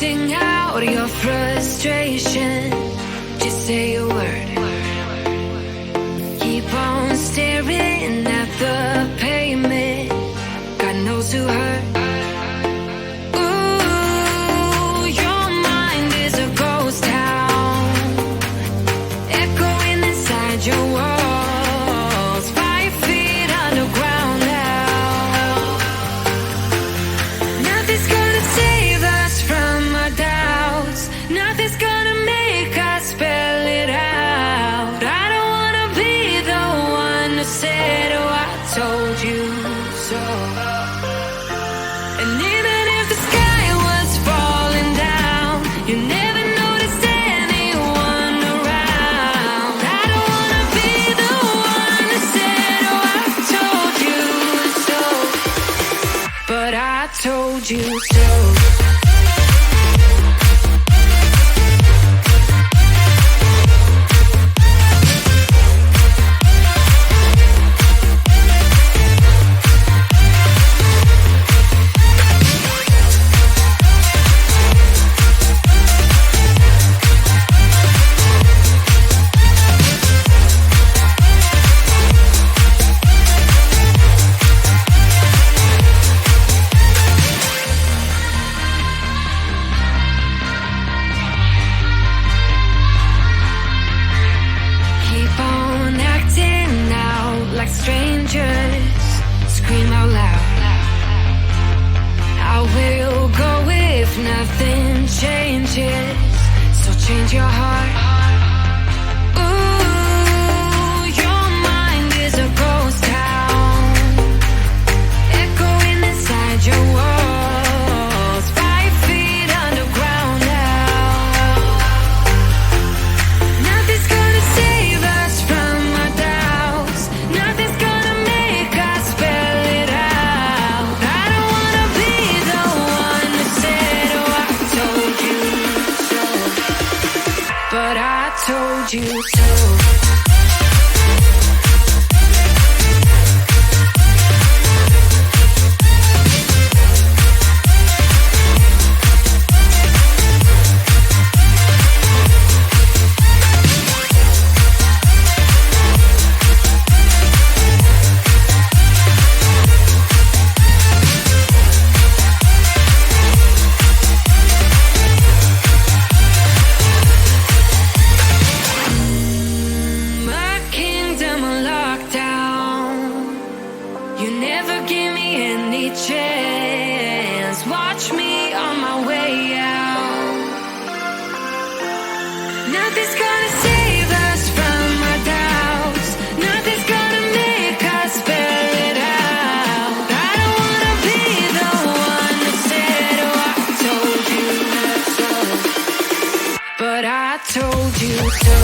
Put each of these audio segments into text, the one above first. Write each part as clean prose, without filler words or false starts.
Sing out your frustration. Just say a word. Keep on staring at the pavement. God knows who hurt. Ooh, your mind is a ghost town, echoing inside your walls. 5 feet underground now. Nothing's gonna save us from our doubts. Nothing's gonna make us spell it out. I don't wanna be the one who said, oh, I told you so. And even if the sky was falling down, you never noticed anyone around. I don't wanna be the one who said, oh, I told you so. But I told you so. Keep on acting out like strangers. Scream out loud. I will go if nothing changes. So change your heart. Ooh, your mind is a ghost town, echoing inside your walls. 5 feet underground now. Nothing's gonna save us from our doubts. Nothing's gonna make us spell it out. I don't wanna be the one who said, oh, I told you so. But I told you so. My kingdom on lockdown. You never give me any chance. Watch me on my way out. Nothing's gonna save us from our doubts. Nothing's gonna make us spell it out. I don't wanna be the one who said, oh, I told you so. But I told you so.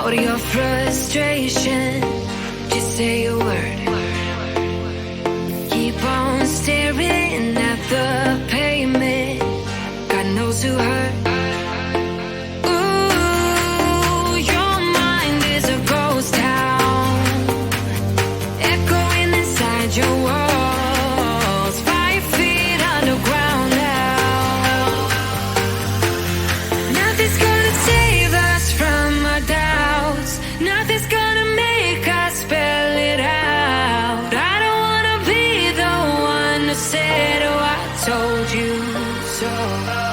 out your frustration. Just say a word. Keep on staring at the pavement. God knows who hurt. Ooh, your mind is a ghost town, echoing inside your walls. 5 feet underground now. Nothing's gonna save us from our doubts. Nothing's gonna make us spell it out. I don't wanna be the one who said, oh, I told you so.